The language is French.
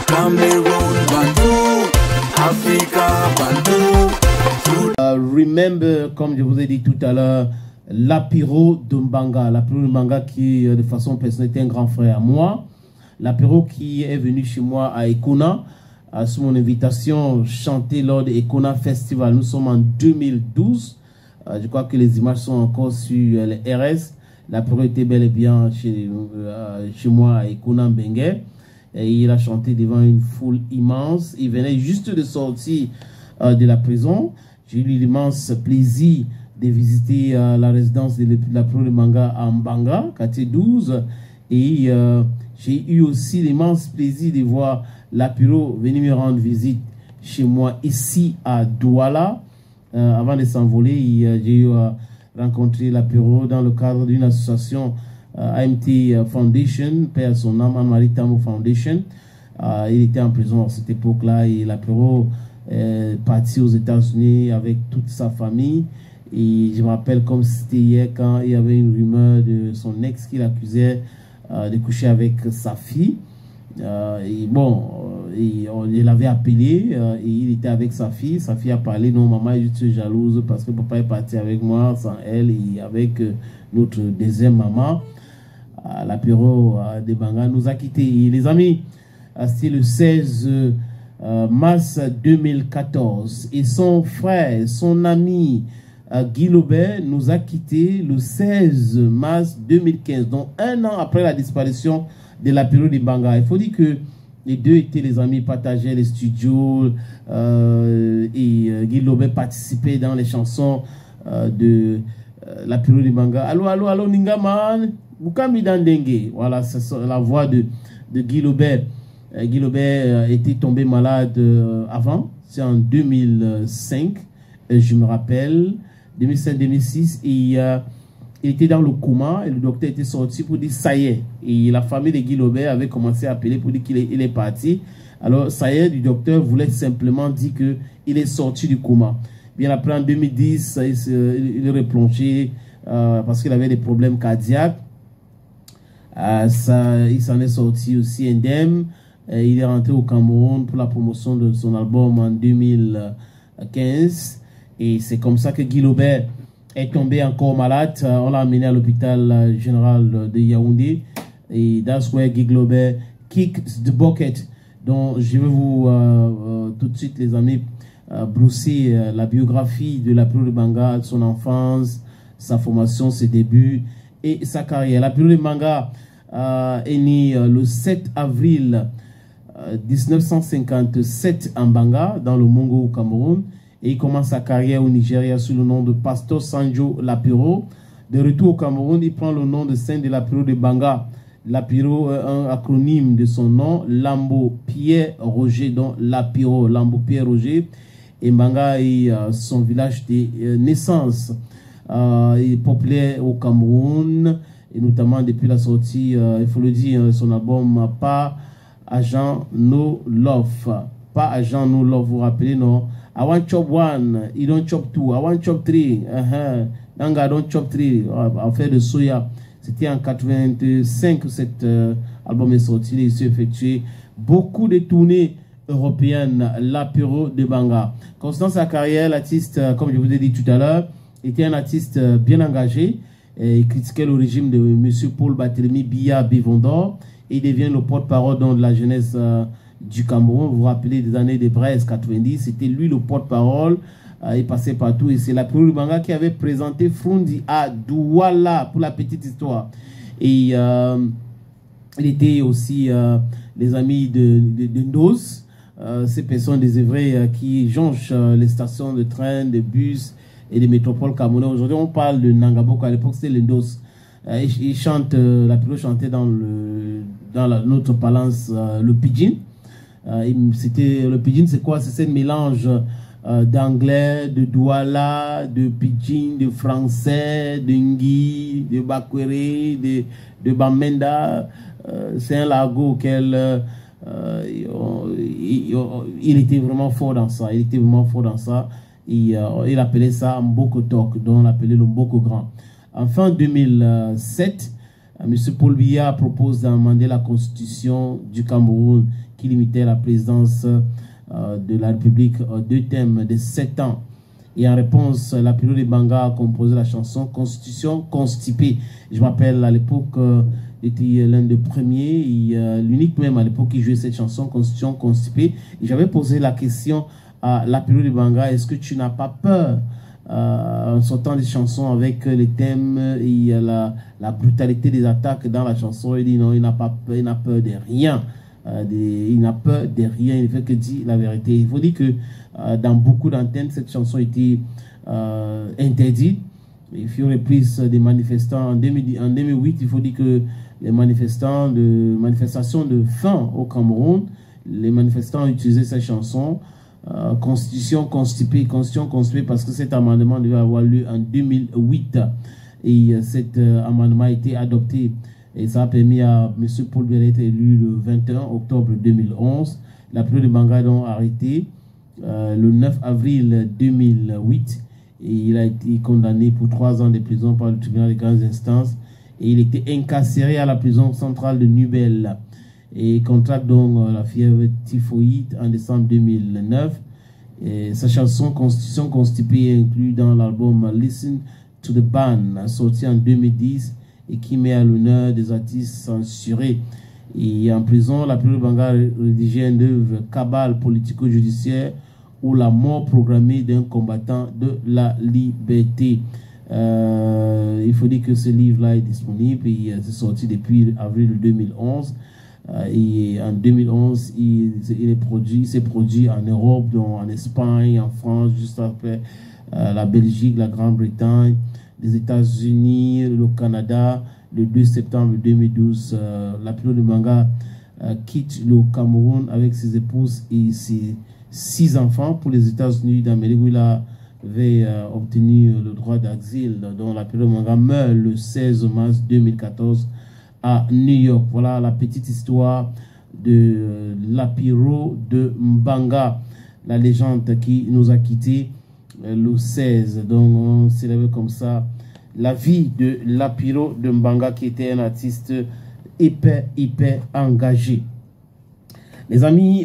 Cameroon, Bantou, Africa, Bantou. Remember, comme je vous ai dit tout à l'heure, l'apéro de Mbanga. L'apéro de Mbanga qui, de façon personnelle, était un grand frère à moi. L'apéro qui est venu chez moi à Ekona, sous mon invitation, chanter lors de Ekona Festival. Nous sommes en 2012. Je crois que les images sont encore sur les RS. L'apéro était bel et bien chez moi à Ekona Mbengue. Et il a chanté devant une foule immense. Il venait juste de sortir de la prison. J'ai eu l'immense plaisir de visiter la résidence de l'apéro de Mbanga à Mbanga, quartier 12. Et j'ai eu aussi l'immense plaisir de voir l'apéro venir me rendre visite chez moi ici à Douala. Avant de s'envoler, j'ai eu rencontré l'apéro dans le cadre d'une association AMT Foundation, paix à son âme, Anne-Marie Tamou Foundation. Il était en prison à cette époque-là et l'apéro est parti aux États-Unis avec toute sa famille. Et je me rappelle comme c'était hier quand il y avait une rumeur de son ex qui l'accusait de coucher avec sa fille. Et bon, il l'avait appelé et il était avec sa fille. Sa fille a parlé, non, maman est juste jalouse parce que papa est parti avec moi sans elle et avec notre deuxième maman. L'apéro de Mbanga nous a quittés. Et les amis, c'était le 16 mars 2014 et son frère, son ami Guy Lobert nous a quittés le 16 mars 2015, donc un an après la disparition de l'apéro de Mbanga. Il faut dire que les deux étaient les amis, partageaient les studios et Guy Lobert participait dans les chansons de l'apéro de Mbanga. Allô, allô, allô, Ningaman, Bukami Dengue. Voilà, c'est la voix de Guy Lobert. Guy Lobert était tombé malade avant, c'est en 2005, je me rappelle, 2005-2006, et il était dans le coma et le docteur était sorti pour dire ça y est. Et la famille de Guy Lobert avait commencé à appeler pour dire qu'il est parti. Alors ça y est, le docteur voulait simplement dire qu'il est sorti du coma. Bien après, en 2010, il est replongé parce qu'il avait des problèmes cardiaques. Il s'en est sorti aussi indemne. Il est rentré au Cameroun pour la promotion de son album en 2015. Et c'est comme ça que Guy Lobert est tombé encore malade. On l'a amené à l'hôpital général de Yaoundé. Et that's where Guy Lobert kicked the bucket. Donc je vais vous tout de suite, les amis, brousser la biographie de l'apéro de Mbanga, son enfance, sa formation, ses débuts et sa carrière. L'apéro de Mbanga est né le 7 avril 1957 en Mbanga, dans le Mongo au Cameroun, et il commence sa carrière au Nigeria sous le nom de Pastor Sanjo Lapiro. De retour au Cameroun, il prend le nom de scène de l'apéro de Mbanga. Lapiro, un acronyme de son nom, Lambo Pierre Roger, donc Lapiro, Lambo Pierre Roger. Et Mbanga est son village de naissance. Il est populaire au Cameroun, et notamment depuis la sortie, il faut le dire, son album Pas Agent No Love. Pas Agent No Love, vous vous rappelez, non? I want chop one, you don't chop two. I want chop three. Nanga don't chop three. Affaire de soya. C'était en 85 que cet album est sorti. Il s'est effectué beaucoup de tournées européennes. L'apéro de Mbanga. Constant sa carrière, l'artiste, comme je vous ai dit tout à l'heure, était un artiste bien engagé. Il critiquait le régime de M. Paul Barthélemy Biya Bivondor. Et il devient le porte-parole de la jeunesse du Cameroun. Vous vous rappelez des années de Brest 90, c'était lui le porte-parole. Il passait partout et c'est l'apéro de Mbanga qui avait présenté Frundi à Douala, pour la petite histoire. Et il était aussi les amis de Ndos, ces personnes désœuvrées qui jonchent les stations de train, de bus et des métropoles camerounais. Aujourd'hui, on parle de Nangaboko. À l'époque, c'était les Ndos. Il chante, l'apéro chantait dans notre palance le pidgin. Le pidgin, c'est quoi? C'est ce mélange d'anglais, de douala, de pidgin, de français, de ngui, de bakwere, de bamenda. C'est un lago auquel il était vraiment fort dans ça. Il était vraiment fort dans ça. Il appelait ça Mboko Tok, dont on l'appelait le Mboko Grand. En fin 2007, M. Paul Biya propose d'amender la constitution du Cameroun qui limitait la présidence de la République aux 2 thèmes de 7 ans. Et en réponse, Lapiro de Mbanga a composé la chanson Constitution constipée. Je m'appelle à l'époque, était l'un des premiers, l'unique même à l'époque qui jouait cette chanson Constitution constipée. Et j'avais posé la question à Lapiro de Mbanga, est-ce que tu n'as pas peur en sortant des chansons avec les thèmes et la brutalité des attaques dans la chanson? Il dit non, il n'a pas peur, il n'a peur de rien. Il n'a peur de rien, il ne fait que dire la vérité. Il faut dire que dans beaucoup d'antennes, cette chanson était interdite. Il fut reprise des manifestants en 2008. Il faut dire que les manifestations de faim au Cameroun, les manifestants utilisaient cette chanson. Constitution constipée parce que cet amendement devait avoir lieu en 2008 et cet amendement a été adopté et ça a permis à M. Paul Biya d'être élu le 21 octobre 2011. Lapiro de Mbanga est donc arrêté le 9 avril 2008 et il a été condamné pour 3 ans de prison par le tribunal de grandes instances et il était incarcéré à la prison centrale de Nubel. Et contracte donc la fièvre typhoïde en décembre 2009. Et sa chanson Constitution constipée est inclue dans l'album Listen to the Ban, sorti en 2010 et qui met à l'honneur des artistes censurés. Et en prison, Lapiro de Mbanga a rédigé une œuvre cabale politico-judiciaire ou la mort programmée d'un combattant de la liberté. Il faut dire que ce livre-là est disponible et c'est sorti depuis avril 2011. Et en 2011, il s'est produit en Europe, donc en Espagne, en France, juste après la Belgique, la Grande-Bretagne, les États-Unis, le Canada. Le 2 septembre 2012, Lapiro de Mbanga quitte le Cameroun avec ses épouses et ses 6 enfants pour les États-Unis d'Amérique où il avait obtenu le droit d'asile. Donc Lapiro de Mbanga meurt le 16 mars 2014 à New York. Voilà la petite histoire de Lapiro de Mbanga, la légende qui nous a quittés le 16. Donc on célèbre comme ça la vie de Lapiro de Mbanga qui était un artiste hyper engagé. Les amis,